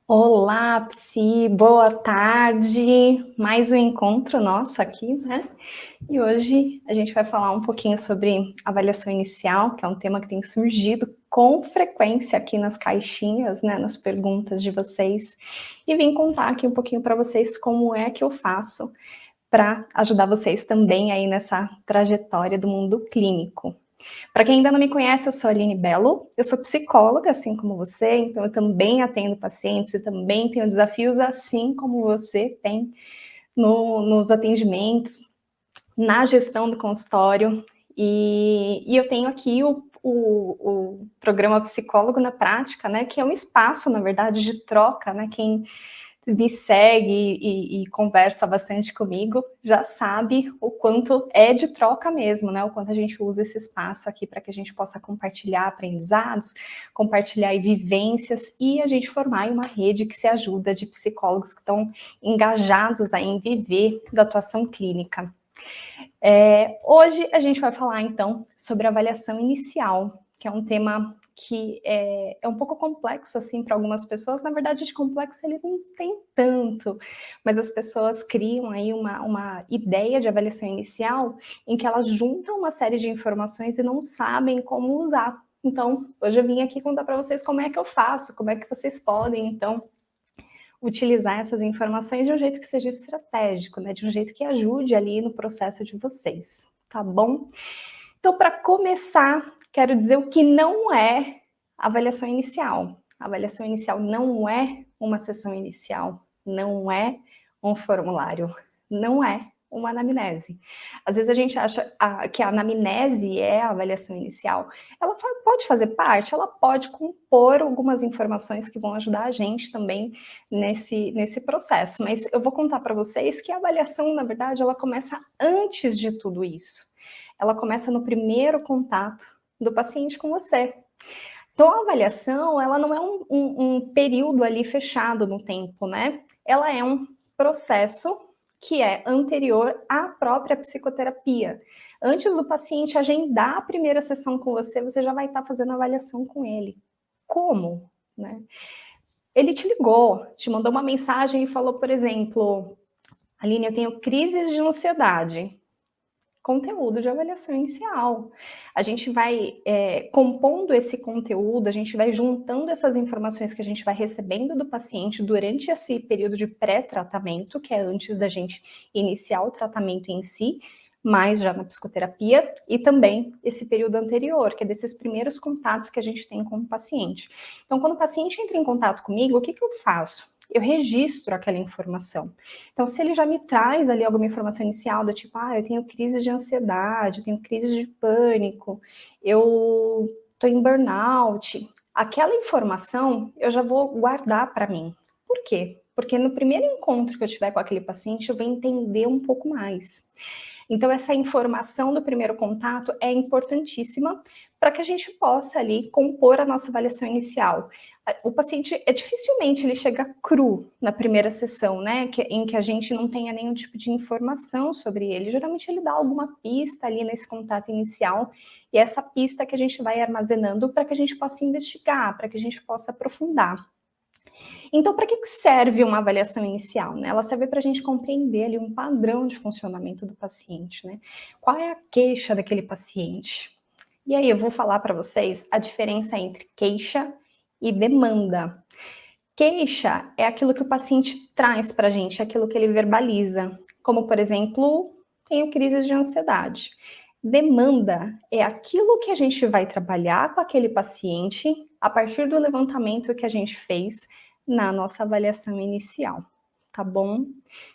Olá, Psi, boa tarde. Mais um encontro nosso aqui, né? E hoje a gente vai falar um pouquinho sobre avaliação inicial, que é um tema que tem surgido com frequência aqui nas caixinhas, né, nas perguntas de vocês. E vim contar aqui um pouquinho para vocês como é que eu faço para ajudar vocês também aí nessa trajetória do mundo clínico. Para quem ainda não me conhece, eu sou a Aline Bello, eu sou psicóloga, assim como você, então eu também atendo pacientes e também tenho desafios assim como você tem nos atendimentos, na gestão do consultório, e eu tenho aqui o programa Psicólogo na Prática, né, que é um espaço, na verdade, de troca, né, quem me segue e conversa bastante comigo, já sabe o quanto é de troca mesmo, né? O quanto a gente usa esse espaço aqui para que a gente possa compartilhar aprendizados, compartilhar vivências e a gente formar uma rede que se ajuda de psicólogos que estão engajados aí em viver da atuação clínica. Hoje a gente vai falar então sobre avaliação inicial, que é um tema que é um pouco complexo assim para algumas pessoas. Na verdade, de complexo ele não tem tanto, mas as pessoas criam aí uma ideia de avaliação inicial em que elas juntam uma série de informações e não sabem como usar. Então, hoje eu vim aqui contar para vocês como é que eu faço, como é que vocês podem, então, utilizar essas informações de um jeito que seja estratégico, né? De um jeito que ajude ali no processo de vocês, tá bom? Então, para começar, quero dizer o que não é avaliação inicial. A avaliação inicial não é uma sessão inicial, não é um formulário, não é uma anamnese. Às vezes a gente acha que a anamnese é a avaliação inicial. Ela pode fazer parte, ela pode compor algumas informações que vão ajudar a gente também nesse processo, mas eu vou contar para vocês que a avaliação, na verdade, ela começa antes de tudo isso. Ela começa no primeiro contato do paciente com você. Então, a avaliação, ela não é um período ali fechado no tempo, né? Ela é um processo que é anterior à própria psicoterapia. Antes do paciente agendar a primeira sessão com você, você já vai estar fazendo avaliação com ele. Como? Né? Ele te ligou, te mandou uma mensagem e falou, por exemplo, Aline, eu tenho crises de ansiedade. Conteúdo de avaliação inicial. A gente vai compondo esse conteúdo, a gente vai juntando essas informações que a gente vai recebendo do paciente durante esse período de pré-tratamento, que é antes da gente iniciar o tratamento em si, mas já na psicoterapia, e também esse período anterior, que é desses primeiros contatos que a gente tem com o paciente. Então, quando o paciente entra em contato comigo, o que eu faço? Eu registro aquela informação. Então, se ele já me traz ali alguma informação inicial do tipo, eu tenho crises de ansiedade, eu tenho crises de pânico, eu estou em burnout, aquela informação eu já vou guardar para mim. Por quê? Porque no primeiro encontro que eu tiver com aquele paciente, eu vou entender um pouco mais. Então, essa informação do primeiro contato é importantíssima para que a gente possa ali compor a nossa avaliação inicial. O paciente, dificilmente ele chega cru na primeira sessão, né, em que a gente não tenha nenhum tipo de informação sobre ele. Geralmente ele dá alguma pista ali nesse contato inicial, e essa pista que a gente vai armazenando para que a gente possa investigar, para que a gente possa aprofundar. Então, para que serve uma avaliação inicial? Né? Ela serve para a gente compreender ali um padrão de funcionamento do paciente, né? Qual é a queixa daquele paciente? E aí eu vou falar para vocês a diferença entre queixa e demanda. Queixa é aquilo que o paciente traz para a gente, é aquilo que ele verbaliza, como, por exemplo, tenho crises de ansiedade. Demanda é aquilo que a gente vai trabalhar com aquele paciente a partir do levantamento que a gente fez na nossa avaliação inicial, tá bom?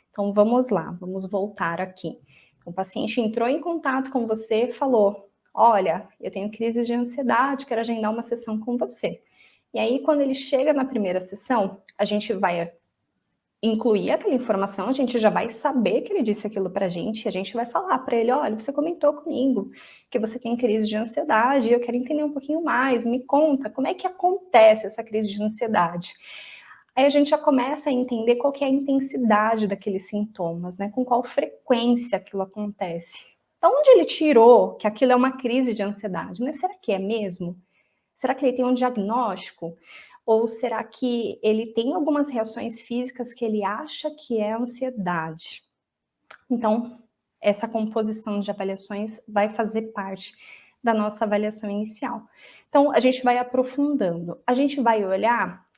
Então vamos lá, vamos voltar aqui. O paciente entrou em contato com você e falou, olha, eu tenho crises de ansiedade, quero agendar uma sessão com você. E aí, quando ele chega na primeira sessão, a gente vai incluir aquela informação, a gente já vai saber que ele disse aquilo pra gente, e a gente vai falar para ele, olha, você comentou comigo que você tem crise de ansiedade, e eu quero entender um pouquinho mais, me conta, como é que acontece essa crise de ansiedade? Aí a gente já começa a entender qual que é a intensidade daqueles sintomas, né? Com qual frequência aquilo acontece. Da onde ele tirou que aquilo é uma crise de ansiedade, né? Será que é mesmo? Será que ele tem um diagnóstico? Ou será que ele tem algumas reações físicas que ele acha que é ansiedade? Então, essa composição de avaliações vai fazer parte da nossa avaliação inicial. Então, a gente vai aprofundando. A gente vai olhar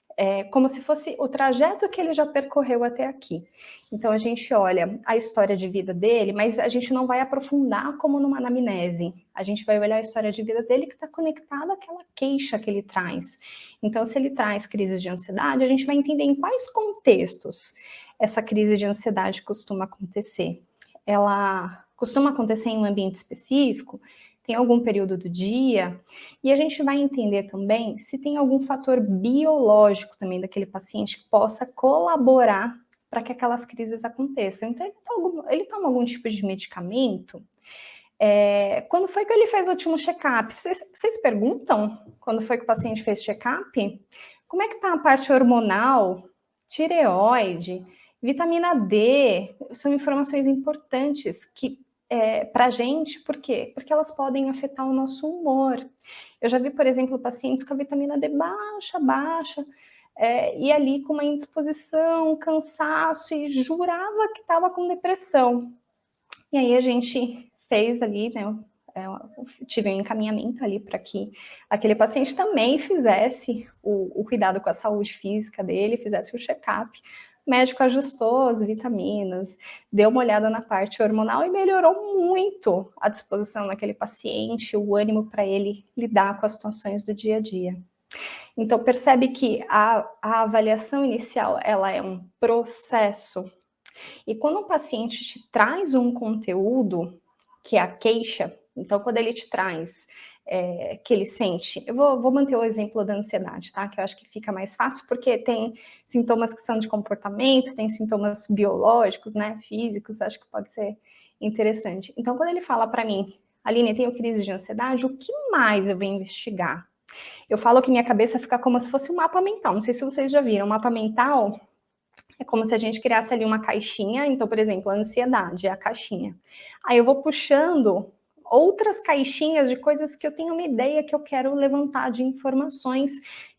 como se fosse o trajeto que ele já percorreu até aqui. Então, a gente olha a história de vida dele, mas a gente não vai aprofundar como numa anamnese. A gente vai olhar a história de vida dele que está conectada àquela queixa que ele traz. Então, se ele traz crises de ansiedade, a gente vai entender em quais contextos essa crise de ansiedade costuma acontecer. Ela costuma acontecer em um ambiente específico? Tem algum período do dia? E a gente vai entender também se tem algum fator biológico também daquele paciente que possa colaborar para que aquelas crises aconteçam. Então, ele toma algum tipo de medicamento? Quando foi que ele fez o último check-up? Vocês perguntam quando foi que o paciente fez check-up? Como é que está a parte hormonal, tireoide, vitamina D? São informações importantes que para a gente, por quê? Porque elas podem afetar o nosso humor. Eu já vi, por exemplo, pacientes com a vitamina D baixa, e ali com uma indisposição, cansaço, e jurava que estava com depressão. E aí a gente fez ali, né, tive um encaminhamento ali para que aquele paciente também fizesse o cuidado com a saúde física dele, fizesse o check-up. O médico ajustou as vitaminas, deu uma olhada na parte hormonal e melhorou muito a disposição daquele paciente, o ânimo para ele lidar com as situações do dia a dia. Então, percebe que a avaliação inicial, ela é um processo. E quando o paciente te traz um conteúdo, que é a queixa, então quando ele te traz que ele sente, eu vou manter o exemplo da ansiedade, tá? Que eu acho que fica mais fácil, porque tem sintomas que são de comportamento, tem sintomas biológicos, né, físicos, acho que pode ser interessante. Então, quando ele fala para mim, Aline, eu tenho crise de ansiedade, o que mais eu vou investigar? Eu falo que minha cabeça fica como se fosse um mapa mental, não sei se vocês já viram, um mapa mental é como se a gente criasse ali uma caixinha, então, por exemplo, a ansiedade é a caixinha. Aí eu vou puxando outras caixinhas de coisas que eu tenho uma ideia que eu quero levantar de informações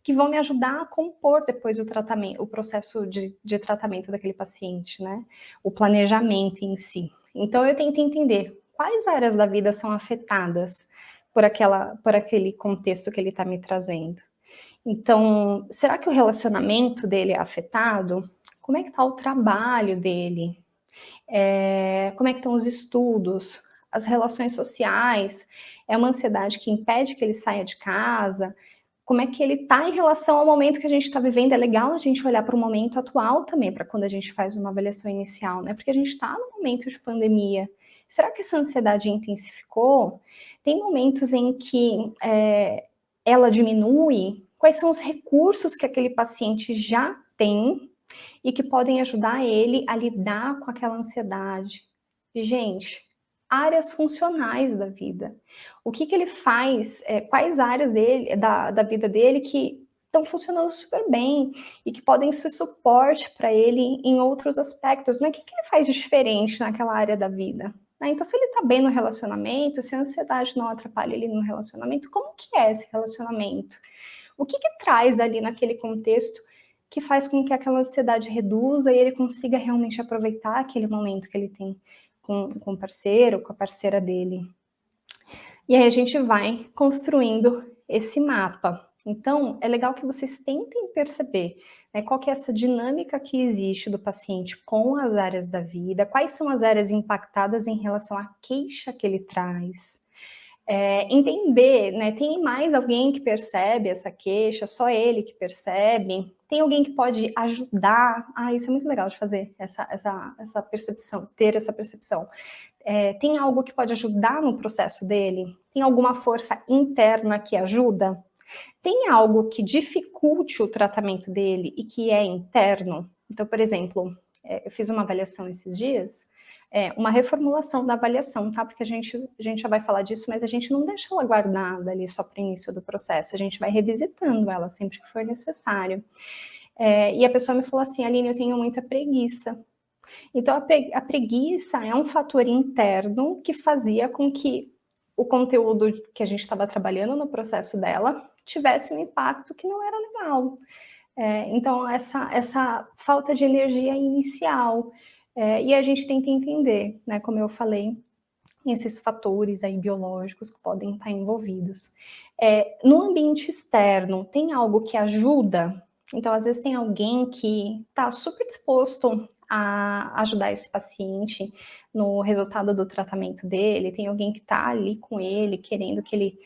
que vão me ajudar a compor depois o tratamento, o processo de tratamento daquele paciente, né? O planejamento em si. Então eu tento entender quais áreas da vida são afetadas por aquele contexto que ele está me trazendo. Então, será que o relacionamento dele é afetado? Como é que está o trabalho dele? Como é que estão os estudos? As relações sociais? É uma ansiedade que impede que ele saia de casa? Como é que ele está em relação ao momento que a gente está vivendo? É legal a gente olhar para o momento atual também, para quando a gente faz uma avaliação inicial, né? Porque a gente está no momento de pandemia. Será que essa ansiedade intensificou? Tem momentos em que ela diminui? Quais são os recursos que aquele paciente já tem e que podem ajudar ele a lidar com aquela ansiedade? Gente, áreas funcionais da vida. O que ele faz, quais áreas da vida dele que estão funcionando super bem e que podem ser suporte para ele em outros aspectos, né? O que ele faz de diferente naquela área da vida? Então, se ele está bem no relacionamento, se a ansiedade não atrapalha ele no relacionamento, como que é esse relacionamento? O que traz ali naquele contexto que faz com que aquela ansiedade reduza e ele consiga realmente aproveitar aquele momento que ele tem com o parceiro, com a parceira dele? E aí a gente vai construindo esse mapa. Então, é legal que vocês tentem perceber, né, qual que é essa dinâmica que existe do paciente com as áreas da vida, quais são as áreas impactadas em relação à queixa que ele traz. Entender, né, tem mais alguém que percebe essa queixa, só ele que percebe? Tem alguém que pode ajudar? Isso é muito legal de fazer, essa percepção, ter essa percepção. Tem algo que pode ajudar no processo dele? Tem alguma força interna que ajuda? Tem algo que dificulte o tratamento dele e que é interno? Então, por exemplo, eu fiz uma avaliação esses dias, uma reformulação da avaliação, tá? Porque a gente já vai falar disso, mas a gente não deixa ela guardada ali só para o início do processo, a gente vai revisitando ela sempre que for necessário. E a pessoa me falou assim, Aline, eu tenho muita preguiça. Então, a preguiça é um fator interno que fazia com que o conteúdo que a gente estava trabalhando no processo dela tivesse um impacto que não era legal. Então, essa falta de energia inicial. E a gente tenta entender, né, como eu falei, esses fatores aí biológicos que podem estar envolvidos. No ambiente externo, tem algo que ajuda? Então, às vezes tem alguém que está super disposto a ajudar esse paciente no resultado do tratamento dele, tem alguém que está ali com ele, querendo que ele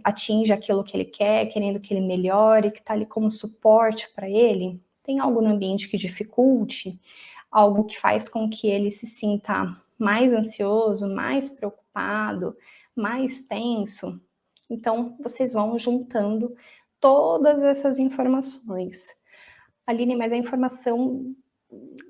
atinja aquilo que ele quer, querendo que ele melhore, que está ali como suporte para ele. Tem algo no ambiente que dificulte, algo que faz com que ele se sinta mais ansioso, mais preocupado, mais tenso. Então, vocês vão juntando todas essas informações. Aline, mas é informação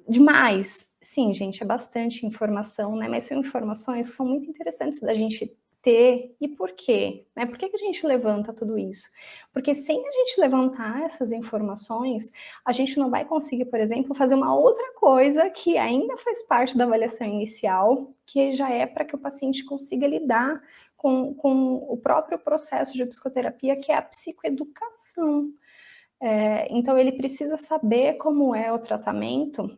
demais. Sim, gente, é bastante informação, né? Mas são informações que são muito interessantes da gente ter. E por quê? Né? Por que a gente levanta tudo isso? Porque sem a gente levantar essas informações, a gente não vai conseguir, por exemplo, fazer uma outra coisa que ainda faz parte da avaliação inicial, que já é para que o paciente consiga lidar com o próprio processo de psicoterapia, que é a psicoeducação. Então, ele precisa saber como é o tratamento,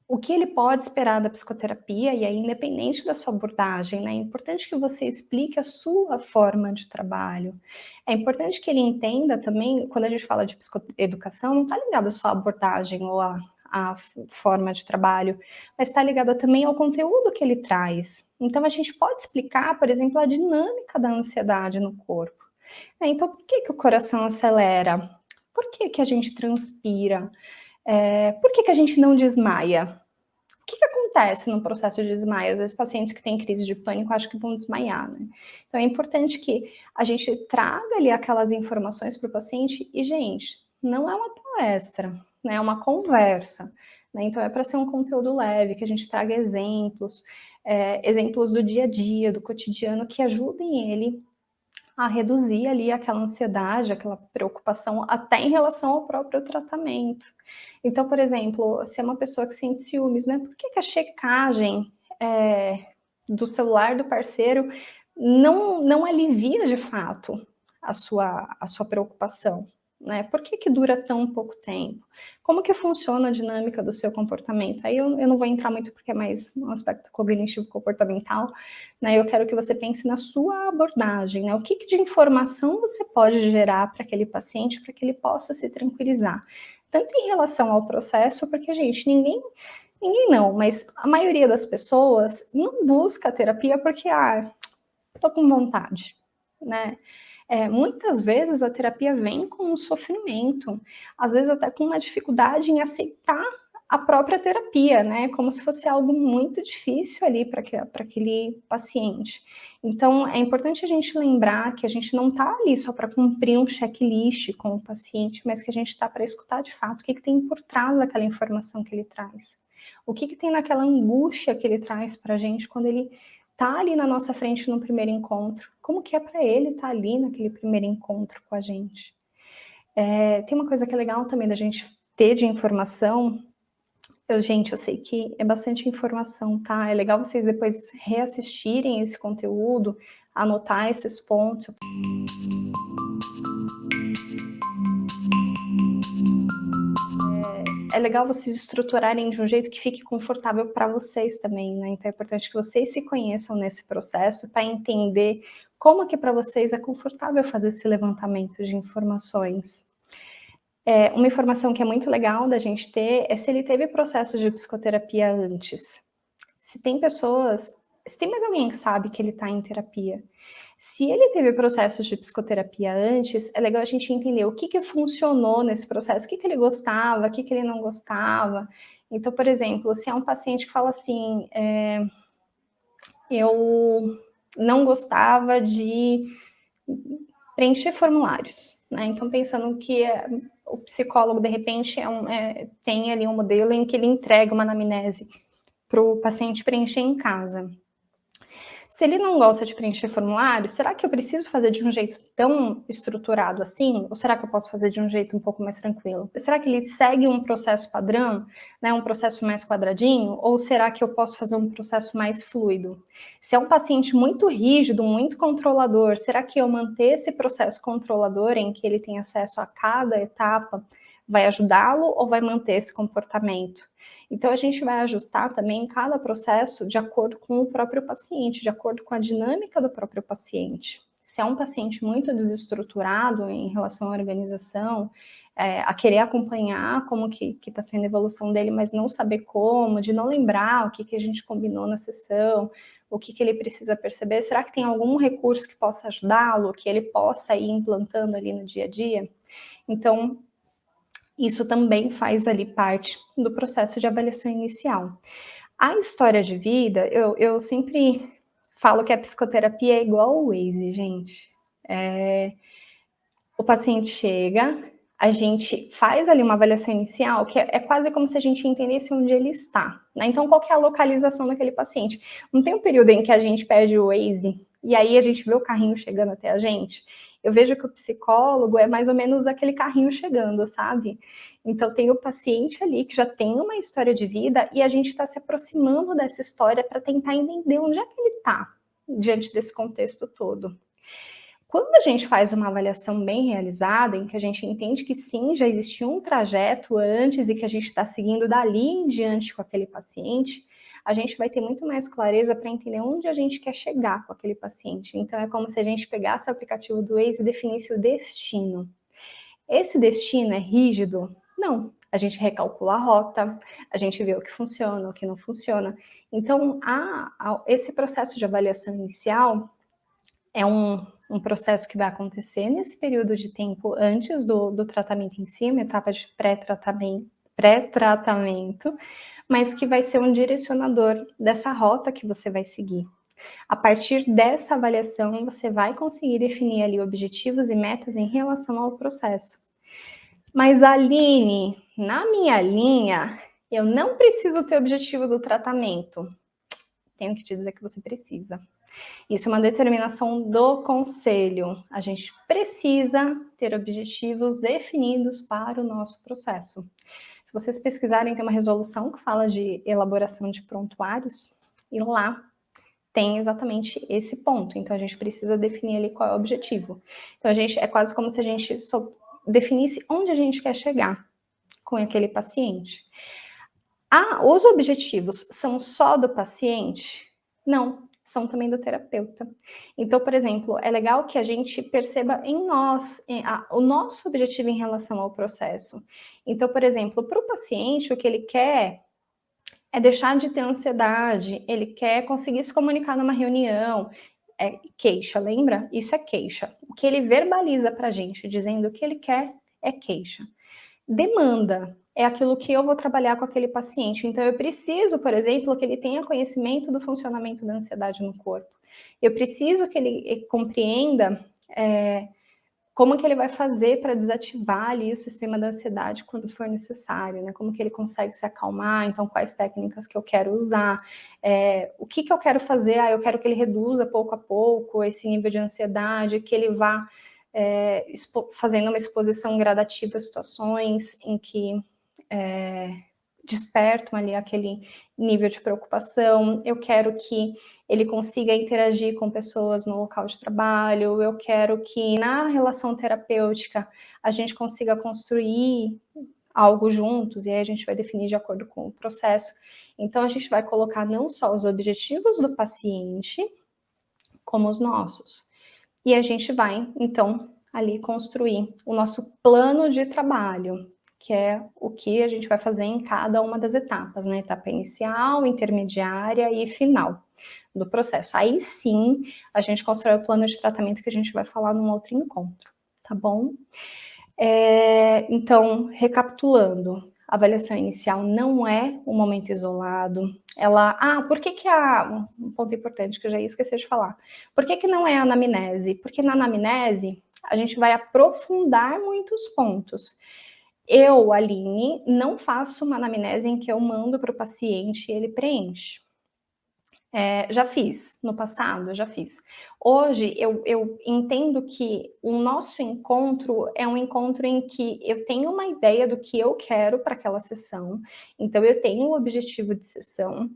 o que ele pode esperar da psicoterapia, e aí, independente da sua abordagem, né? É importante que você explique a sua forma de trabalho. É importante que ele entenda também, quando a gente fala de psicoeducação, não está ligado só à abordagem ou à forma de trabalho, mas está ligada também ao conteúdo que ele traz. Então, a gente pode explicar, por exemplo, a dinâmica da ansiedade no corpo. Então, por que o coração acelera? Por que a gente transpira? Por que a gente não desmaia? O que acontece no processo de desmaio? Às vezes, pacientes que têm crise de pânico acham que vão desmaiar, né? Então, é importante que a gente traga ali aquelas informações para o paciente e, gente, não é uma palestra, né? É uma conversa, né? Então, é para ser um conteúdo leve, que a gente traga exemplos, exemplos do dia a dia, do cotidiano, que ajudem ele a reduzir ali aquela ansiedade, aquela preocupação, até em relação ao próprio tratamento. Então, por exemplo, se é uma pessoa que sente ciúmes, né? Por que a checagem do celular do parceiro não alivia de fato a sua preocupação? Né? Por que dura tão pouco tempo? Como que funciona a dinâmica do seu comportamento? Aí eu não vou entrar muito porque é mais um aspecto cognitivo-comportamental, né? Eu quero que você pense na sua abordagem, né? O que de informação você pode gerar para aquele paciente para que ele possa se tranquilizar? Tanto em relação ao processo, porque, gente, ninguém não, mas a maioria das pessoas não busca terapia porque, tô com vontade, né? Muitas vezes a terapia vem com um sofrimento, às vezes até com uma dificuldade em aceitar a própria terapia, né? Como se fosse algo muito difícil ali para aquele paciente. Então, é importante a gente lembrar que a gente não está ali só para cumprir um checklist com o paciente, mas que a gente está para escutar de fato o que tem por trás daquela informação que ele traz. O que tem naquela angústia que ele traz para a gente quando ele tá ali na nossa frente no primeiro encontro, como que é para ele estar ali naquele primeiro encontro com a gente. Tem uma coisa que é legal também da gente ter de informação, eu sei que é bastante informação, tá? É legal vocês depois reassistirem esse conteúdo, anotar esses pontos. É legal vocês estruturarem de um jeito que fique confortável para vocês também, né? Então é importante que vocês se conheçam nesse processo para entender como que para vocês é confortável fazer esse levantamento de informações. Uma informação que é muito legal da gente ter é se ele teve processos de psicoterapia antes. Se tem mais alguém que sabe que ele está em terapia. Se ele teve processos de psicoterapia antes, é legal a gente entender o que funcionou nesse processo, o que ele gostava, o que ele não gostava. Então, por exemplo, se é um paciente que fala assim, eu não gostava de preencher formulários, né? Então, pensando que o psicólogo, de repente, tem ali um modelo em que ele entrega uma anamnese para o paciente preencher em casa. Se ele não gosta de preencher formulário, será que eu preciso fazer de um jeito tão estruturado assim? Ou será que eu posso fazer de um jeito um pouco mais tranquilo? Será que ele segue um processo padrão, né, um processo mais quadradinho? Ou será que eu posso fazer um processo mais fluido? Se é um paciente muito rígido, muito controlador, será que eu manter esse processo controlador em que ele tem acesso a cada etapa vai ajudá-lo ou vai manter esse comportamento? Então, a gente vai ajustar também cada processo de acordo com o próprio paciente, de acordo com a dinâmica do próprio paciente. Se é um paciente muito desestruturado em relação à organização, a querer acompanhar como que está sendo a evolução dele, mas não saber como, de não lembrar o que a gente combinou na sessão, o que ele precisa perceber, será que tem algum recurso que possa ajudá-lo, que ele possa ir implantando ali no dia a dia? Então, isso também faz ali parte do processo de avaliação inicial. A história de vida, eu sempre falo que a psicoterapia é igual ao Waze, gente. O paciente chega, a gente faz ali uma avaliação inicial, que é quase como se a gente entendesse onde ele está, né? Então, qual que é a localização daquele paciente? Não tem um período em que a gente pede o Waze e aí a gente vê o carrinho chegando até a gente? Eu vejo que o psicólogo é mais ou menos aquele carrinho chegando, sabe? Então, tem o paciente ali que já tem uma história de vida e a gente está se aproximando dessa história para tentar entender onde é que ele está diante desse contexto todo. Quando a gente faz uma avaliação bem realizada, em que a gente entende que sim, já existiu um trajeto antes e que a gente está seguindo dali em diante com aquele paciente, a gente vai ter muito mais clareza para entender onde a gente quer chegar com aquele paciente. Então, é como se a gente pegasse o aplicativo do Waze e definisse o destino. Esse destino é rígido? Não. A gente recalcula a rota, a gente vê o que funciona, o que não funciona. Então, esse processo de avaliação inicial é um processo que vai acontecer nesse período de tempo antes do tratamento em si, uma etapa de pré-tratamento, mas que vai ser um direcionador dessa rota que você vai seguir. A partir dessa avaliação, você vai conseguir definir ali objetivos e metas em relação ao processo. Mas, Aline, na minha linha, eu não preciso ter objetivo do tratamento. Tenho que te dizer que você precisa. Isso é uma determinação do conselho. A gente precisa ter objetivos definidos para o nosso processo. Se vocês pesquisarem, tem uma resolução que fala de elaboração de prontuários, e lá tem exatamente esse ponto. Então, a gente precisa definir ali qual é o objetivo. Então, é quase como se a gente definisse onde a gente quer chegar com aquele paciente. Os objetivos são só do paciente? Não, são também do terapeuta. Então, por exemplo, é legal que a gente perceba em nós o nosso objetivo em relação ao processo. Então, por exemplo, para o paciente, o que ele quer é deixar de ter ansiedade, ele quer conseguir se comunicar numa reunião, é queixa, lembra? Isso é queixa. O que ele verbaliza para a gente, dizendo o que ele quer, é queixa. Demanda é aquilo que eu vou trabalhar com aquele paciente. Então, eu preciso, por exemplo, que ele tenha conhecimento do funcionamento da ansiedade no corpo. Eu preciso que ele compreenda como que ele vai fazer para desativar ali o sistema da ansiedade quando for necessário, né? Como que ele consegue se acalmar, então quais técnicas que eu quero usar, o que eu quero fazer, eu quero que ele reduza pouco a pouco esse nível de ansiedade, que ele vá fazendo uma exposição gradativa a situações em que despertam ali aquele nível de preocupação, eu quero que ele consiga interagir com pessoas no local de trabalho, eu quero que na relação terapêutica a gente consiga construir algo juntos, e aí a gente vai definir de acordo com o processo. Então, a gente vai colocar não só os objetivos do paciente, como os nossos. E a gente vai, então, ali construir o nosso plano de trabalho, que é o que a gente vai fazer em cada uma das etapas, né? Etapa inicial, intermediária e final do processo. Aí sim, a gente constrói o plano de tratamento que a gente vai falar num outro encontro, tá bom? Então, recapitulando, a avaliação inicial não é um momento isolado. Por que um ponto importante que eu já ia esquecer de falar. Por que não é a anamnese? Porque na anamnese a gente vai aprofundar muitos pontos. Eu, Aline, não faço uma anamnese em que eu mando para o paciente e ele preenche. Já fiz, no passado eu já fiz. Hoje eu entendo que o nosso encontro é um encontro em que eu tenho uma ideia do que eu quero para aquela sessão, então eu tenho um objetivo de sessão.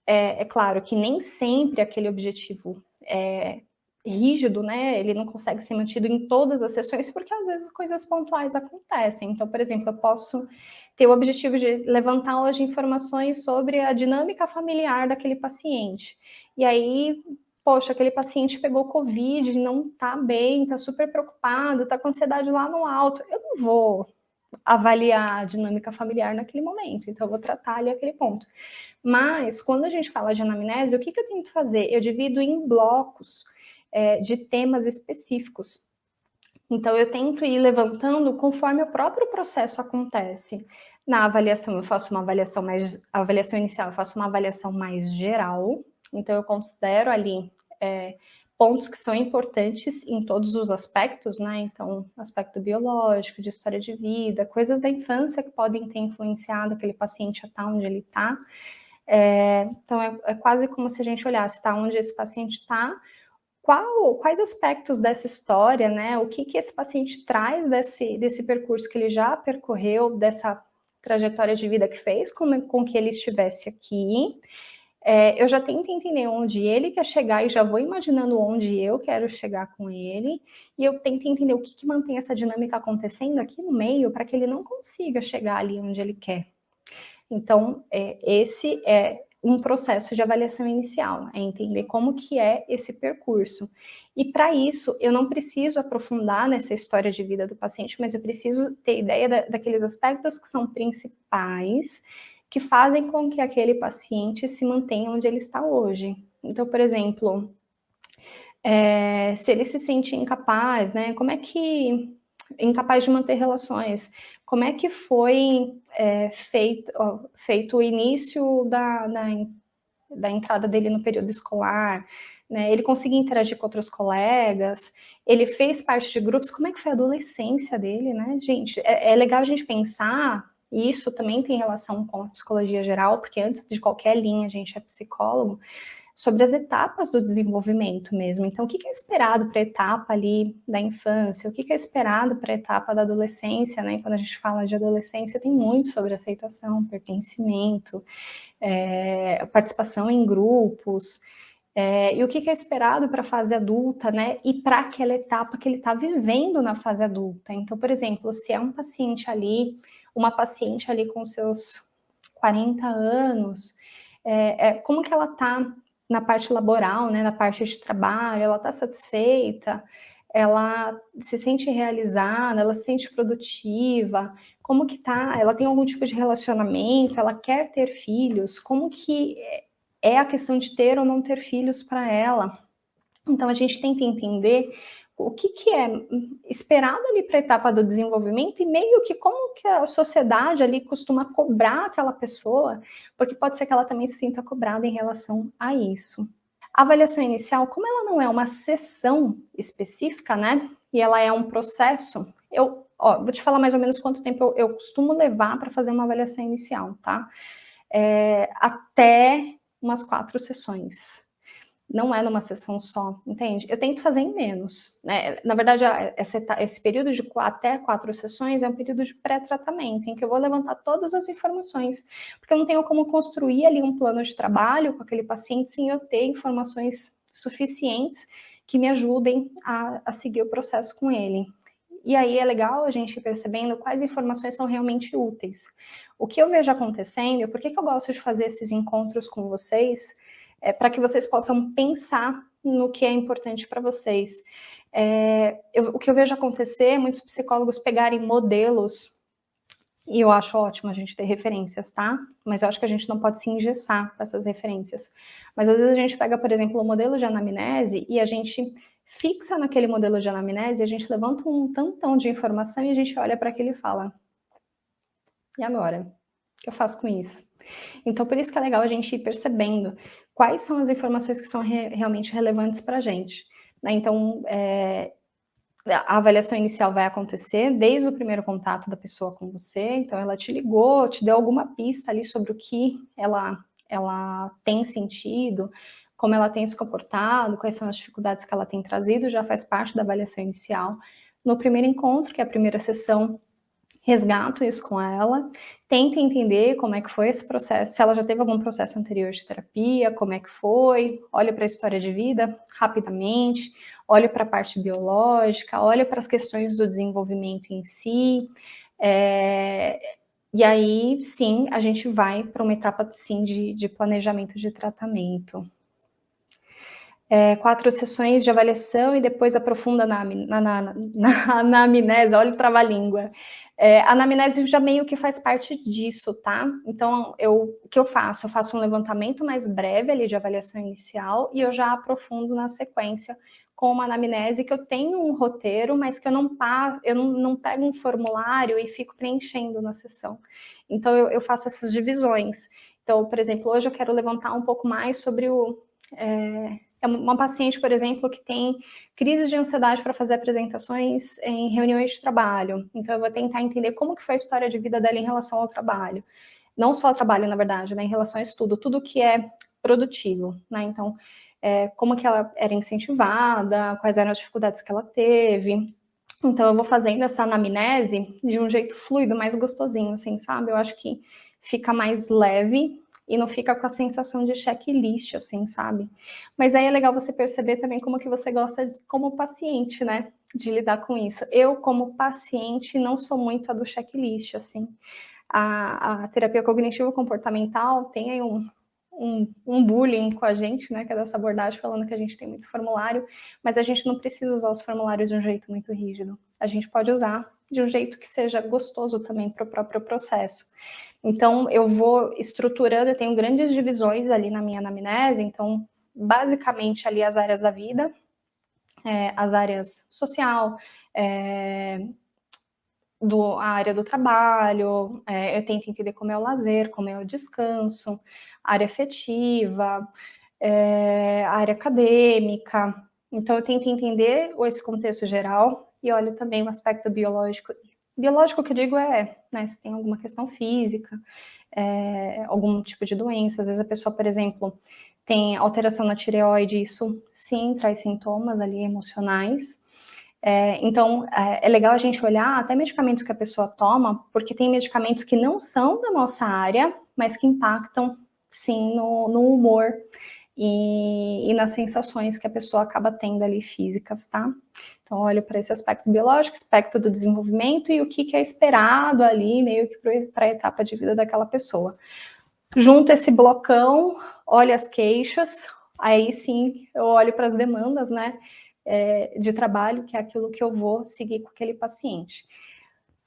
É claro que nem sempre aquele objetivo é rígido, né, ele não consegue ser mantido em todas as sessões, porque às vezes coisas pontuais acontecem. Então, por exemplo, eu posso ter o objetivo de levantar hoje informações sobre a dinâmica familiar daquele paciente. E aí, poxa, aquele paciente pegou Covid, não tá bem, tá super preocupado, tá com ansiedade lá no alto. Eu não vou avaliar a dinâmica familiar naquele momento, então eu vou tratar ali aquele ponto. Mas, quando a gente fala de anamnese, o que eu tento fazer? Eu divido em blocos de temas específicos. Então, eu tento ir levantando conforme o próprio processo acontece. Na avaliação, eu faço uma avaliação inicial, eu faço uma avaliação mais geral. Então, eu considero ali pontos que são importantes em todos os aspectos, né? Então, aspecto biológico, de história de vida, coisas da infância que podem ter influenciado aquele paciente a estar onde ele está. Então, é quase como se a gente olhasse, tá, onde esse paciente está, quais aspectos dessa história, né, o que esse paciente traz desse percurso que ele já percorreu, dessa trajetória de vida que fez com que ele estivesse aqui. Eu já tento entender onde ele quer chegar e já vou imaginando onde eu quero chegar com ele, e eu tento entender o que mantém essa dinâmica acontecendo aqui no meio para que ele não consiga chegar ali onde ele quer. Então, esse é um processo de avaliação inicial, é entender como que é esse percurso. E para isso, eu não preciso aprofundar nessa história de vida do paciente, mas eu preciso ter ideia daqueles aspectos que são principais, que fazem com que aquele paciente se mantenha onde ele está hoje. Então, por exemplo, se ele se sente incapaz, né? Como é que incapaz de manter relações? Como é que foi feito o início da entrada dele no período escolar? Né? Ele conseguia interagir com outros colegas? Ele fez parte de grupos? Como é que foi a adolescência dele, né, gente? É legal a gente pensar, e isso também tem relação com a psicologia geral, porque antes de qualquer linha a gente é psicólogo, sobre as etapas do desenvolvimento mesmo. Então, o que é esperado para a etapa ali da infância? O que é esperado para a etapa da adolescência, né? Quando a gente fala de adolescência, tem muito sobre aceitação, pertencimento, participação em grupos, e o que é esperado para a fase adulta, né? E para aquela etapa que ele está vivendo na fase adulta. Então, por exemplo, se é um paciente ali, uma paciente ali com seus 40 anos, como que ela está na parte laboral, né, na parte de trabalho, ela está satisfeita, ela se sente realizada, ela se sente produtiva, como que tá, ela tem algum tipo de relacionamento, ela quer ter filhos, como que é a questão de ter ou não ter filhos para ela. Então a gente tenta entender o que é esperado ali para a etapa do desenvolvimento e meio que como que a sociedade ali costuma cobrar aquela pessoa, porque pode ser que ela também se sinta cobrada em relação a isso. A avaliação inicial, como ela não é uma sessão específica, né, e ela é um processo, vou te falar mais ou menos quanto tempo eu costumo levar para fazer uma avaliação inicial, tá? Até umas 4 sessões. Não é numa sessão só, entende? Eu tento fazer em menos, né? Na verdade, esse período de até 4 sessões é um período de pré-tratamento, em que eu vou levantar todas as informações, porque eu não tenho como construir ali um plano de trabalho com aquele paciente sem eu ter informações suficientes que me ajudem a seguir o processo com ele. E aí é legal a gente ir percebendo quais informações são realmente úteis. O que eu vejo acontecendo, por que eu gosto de fazer esses encontros com vocês, para que vocês possam pensar no que é importante para vocês. O que eu vejo acontecer é muitos psicólogos pegarem modelos, e eu acho ótimo a gente ter referências, tá? Mas eu acho que a gente não pode se engessar com essas referências. Mas às vezes a gente pega, por exemplo, o modelo de anamnese e a gente fixa naquele modelo de anamnese, a gente levanta um tantão de informação e a gente olha para aquilo e fala: e agora? O que eu faço com isso? Então, por isso que é legal a gente ir percebendo quais são as informações que são realmente relevantes para a gente. Né? Então, a avaliação inicial vai acontecer desde o primeiro contato da pessoa com você. Então, ela te ligou, te deu alguma pista ali sobre o que ela tem sentido, como ela tem se comportado, quais são as dificuldades que ela tem trazido, já faz parte da avaliação inicial. No primeiro encontro, que é a primeira sessão, resgato isso com ela, tento entender como é que foi esse processo, se ela já teve algum processo anterior de terapia, como é que foi, olho para a história de vida rapidamente, olho para a parte biológica, olho para as questões do desenvolvimento em si, e aí, sim, a gente vai para uma etapa, sim, de planejamento de tratamento. 4 sessões de avaliação e depois aprofunda na anamnese, olha o trava-língua. A anamnese já meio que faz parte disso, tá? Então, o que eu faço? Eu faço um levantamento mais breve ali de avaliação inicial e eu já aprofundo na sequência com uma anamnese que eu tenho um roteiro, mas que eu não pego um formulário e fico preenchendo na sessão. Então, eu faço essas divisões. Então, por exemplo, hoje eu quero levantar um pouco mais sobre uma paciente, por exemplo, que tem crises de ansiedade para fazer apresentações em reuniões de trabalho. Então, eu vou tentar entender como que foi a história de vida dela em relação ao trabalho. Não só ao trabalho, na verdade, né, em relação ao estudo, tudo que é produtivo, né? Então, como que ela era incentivada, quais eram as dificuldades que ela teve. Então, eu vou fazendo essa anamnese de um jeito fluido, mais gostosinho, assim, sabe? Eu acho que fica mais leve e não fica com a sensação de checklist, assim, sabe? Mas aí é legal você perceber também como que você gosta, como paciente, né, de lidar com isso. Eu, como paciente, não sou muito a do checklist, assim. A terapia cognitivo-comportamental tem aí um bullying com a gente, né, que é dessa abordagem, falando que a gente tem muito formulário, mas a gente não precisa usar os formulários de um jeito muito rígido. A gente pode usar de um jeito que seja gostoso também para o próprio processo. Então, eu vou estruturando, eu tenho grandes divisões ali na minha anamnese, então, basicamente, ali as áreas da vida, as áreas social, a área do trabalho, eu tento entender como é o lazer, como é o descanso, a área afetiva, a área acadêmica. Então, eu tento entender esse contexto geral e olho também o aspecto biológico. Biológico que eu digo né, se tem alguma questão física, algum tipo de doença. Às vezes a pessoa, por exemplo, tem alteração na tireoide, isso sim traz sintomas ali emocionais. Então, é legal a gente olhar até medicamentos que a pessoa toma, porque tem medicamentos que não são da nossa área, mas que impactam, sim, no humor e nas sensações que a pessoa acaba tendo ali físicas, tá? Então, olho para esse aspecto biológico, aspecto do desenvolvimento e o que é esperado ali, meio que para a etapa de vida daquela pessoa. Junto esse blocão, olho as queixas, aí sim eu olho para as demandas, né, de trabalho, que é aquilo que eu vou seguir com aquele paciente.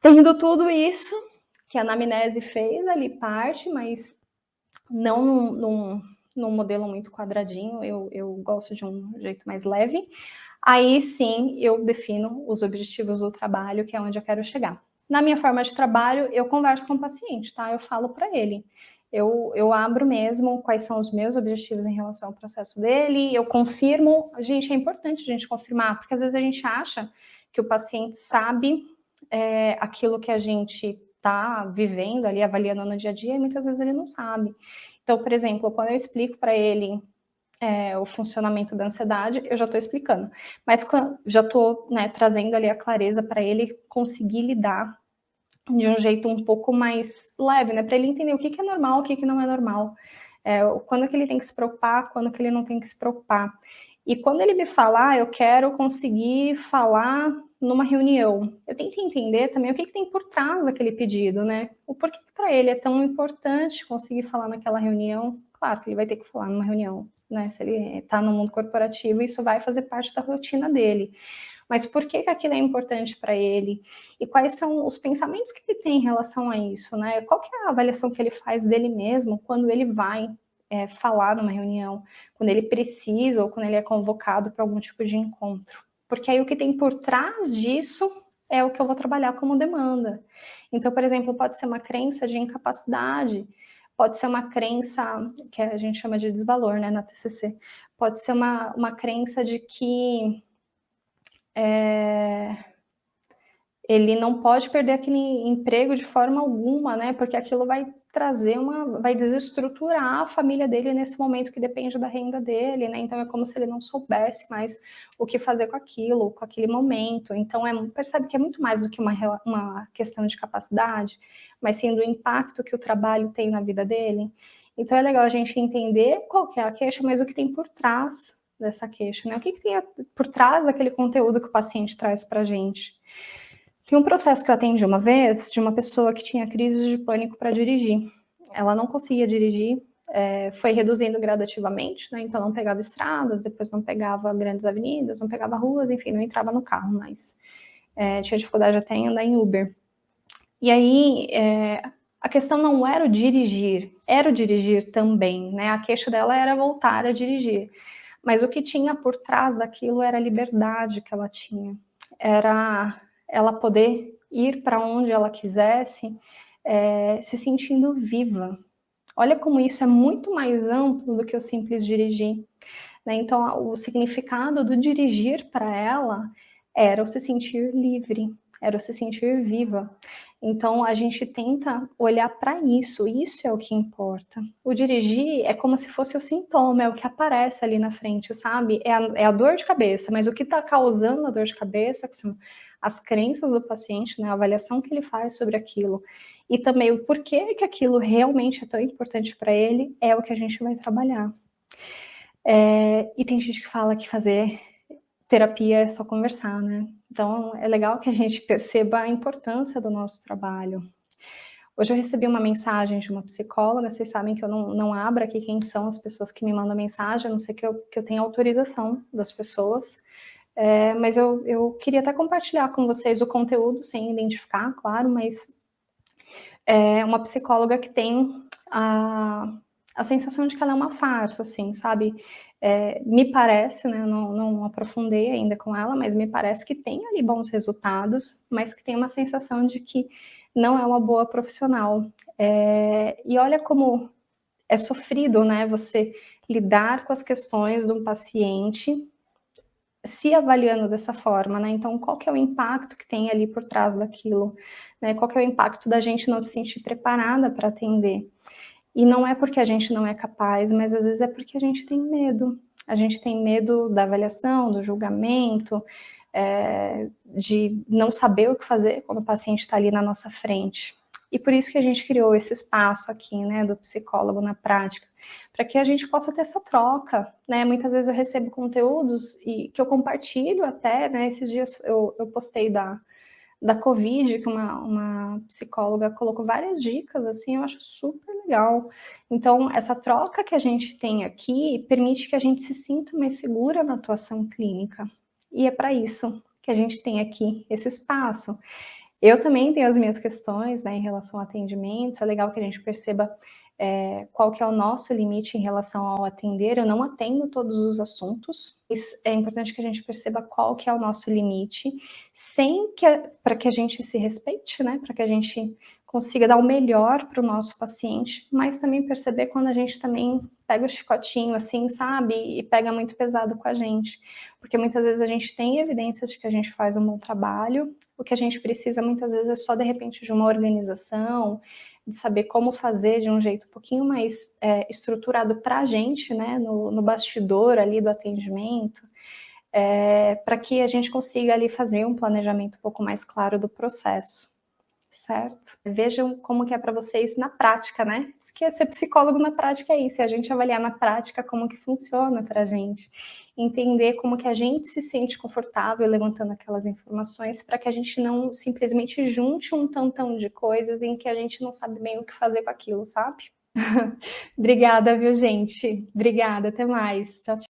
Tendo tudo isso, que a anamnese fez ali parte, mas não num modelo muito quadradinho, eu gosto de um jeito mais leve. Aí sim eu defino os objetivos do trabalho, que é onde eu quero chegar. Na minha forma de trabalho, eu converso com o paciente, tá? Eu falo para ele. Eu abro mesmo quais são os meus objetivos em relação ao processo dele, eu confirmo. Gente, é importante a gente confirmar, porque às vezes a gente acha que o paciente sabe aquilo que a gente está vivendo ali, avaliando no dia a dia, e muitas vezes ele não sabe. Então, por exemplo, quando eu explico para ele o funcionamento da ansiedade, eu já estou explicando. Mas já estou, né, trazendo ali a clareza para ele conseguir lidar de um jeito um pouco mais leve, né? Para ele entender o que é normal, o que não é normal. Quando que ele tem que se preocupar, quando que ele não tem que se preocupar. E quando ele me falar, eu quero conseguir falar numa reunião. Eu tento entender também o que tem por trás daquele pedido, né? O porquê que para ele é tão importante conseguir falar naquela reunião. Claro que ele vai ter que falar numa reunião, né? Se ele está no mundo corporativo, isso vai fazer parte da rotina dele. Mas por que aquilo é importante para ele? E quais são os pensamentos que ele tem em relação a isso, né? Qual que é a avaliação que ele faz dele mesmo quando ele vai falar numa reunião, quando ele precisa ou quando ele é convocado para algum tipo de encontro? Porque aí o que tem por trás disso é o que eu vou trabalhar como demanda. Então, por exemplo, pode ser uma crença de incapacidade, pode ser uma crença que a gente chama de desvalor, né, na TCC, pode ser uma crença de que ele não pode perder aquele emprego de forma alguma, né? Porque aquilo vai trazer vai desestruturar a família dele nesse momento que depende da renda dele, né? Então é como se ele não soubesse mais o que fazer com aquilo, com aquele momento. Então percebe que é muito mais do que uma questão de capacidade, mas sim do impacto que o trabalho tem na vida dele. Então é legal a gente entender qual que é a queixa, mas o que tem por trás dessa queixa, né? O que tem por trás daquele conteúdo que o paciente traz para a gente. Tem um processo que eu atendi uma vez de uma pessoa que tinha crises de pânico para dirigir. Ela não conseguia dirigir, foi reduzindo gradativamente, né? Então não pegava estradas, depois não pegava grandes avenidas, não pegava ruas, enfim, não entrava no carro mais. Tinha dificuldade até em andar em Uber. E aí, a questão não era o dirigir também, né? A queixa dela era voltar a dirigir. Mas o que tinha por trás daquilo era a liberdade que ela tinha. Era ela poder ir para onde ela quisesse, se sentindo viva. Olha como isso é muito mais amplo do que o simples dirigir, né? Então, o significado do dirigir para ela era o se sentir livre, era o se sentir viva. Então, a gente tenta olhar para isso é o que importa. O dirigir é como se fosse o sintoma, é o que aparece ali na frente, sabe? É a dor de cabeça, mas o que está causando a dor de cabeça, que são as crenças do paciente, né, a avaliação que ele faz sobre aquilo, e também o porquê que aquilo realmente é tão importante para ele, é o que a gente vai trabalhar. E tem gente que fala que fazer terapia é só conversar, né? Então, é legal que a gente perceba a importância do nosso trabalho. Hoje eu recebi uma mensagem de uma psicóloga, vocês sabem que eu não abro aqui quem são as pessoas que me mandam mensagem, a não ser que eu tenha autorização das pessoas, mas eu queria até compartilhar com vocês o conteúdo, sem identificar, claro, mas é uma psicóloga que tem a sensação de que ela é uma farsa, assim, sabe? Me parece, né, não aprofundei ainda com ela, mas me parece que tem ali bons resultados, mas que tem uma sensação de que não é uma boa profissional. E olha como é sofrido, né, você lidar com as questões de um paciente se avaliando dessa forma, né? Então, qual que é o impacto que tem ali por trás daquilo, né? Qual que é o impacto da gente não se sentir preparada para atender? E não é porque a gente não é capaz, mas às vezes é porque a gente tem medo. A gente tem medo da avaliação, do julgamento, de não saber o que fazer quando o paciente está ali na nossa frente. E por isso que a gente criou esse espaço aqui, né, do psicólogo na prática, para que a gente possa ter essa troca, né? Muitas vezes eu recebo conteúdos e que eu compartilho até, né? Esses dias eu postei da Covid, que uma psicóloga colocou várias dicas, assim, eu acho super legal. Então, essa troca que a gente tem aqui permite que a gente se sinta mais segura na atuação clínica. E é para isso que a gente tem aqui esse espaço. Eu também tenho as minhas questões, né, em relação a atendimentos, é legal que a gente perceba qual que é o nosso limite em relação ao atender. Eu não atendo todos os assuntos, mas é importante que a gente perceba qual que é o nosso limite, para que a gente se respeite, né, para que a gente consiga dar o melhor para o nosso paciente, mas também perceber quando a gente também pega o chicotinho, assim, sabe, e pega muito pesado com a gente, porque muitas vezes a gente tem evidências de que a gente faz um bom trabalho, o que a gente precisa muitas vezes é só, de repente, de uma organização, de saber como fazer de um jeito um pouquinho mais estruturado para a gente, né, no bastidor ali do atendimento, para que a gente consiga ali fazer um planejamento um pouco mais claro do processo, certo? Vejam como que é para vocês na prática, né? Porque ser psicólogo na prática é isso, é a gente avaliar na prática como que funciona para a gente, entender como que a gente se sente confortável levantando aquelas informações, para que a gente não simplesmente junte um tantão de coisas em que a gente não sabe bem o que fazer com aquilo, sabe? Obrigada, viu, gente? Obrigada, até mais. Tchau, tchau.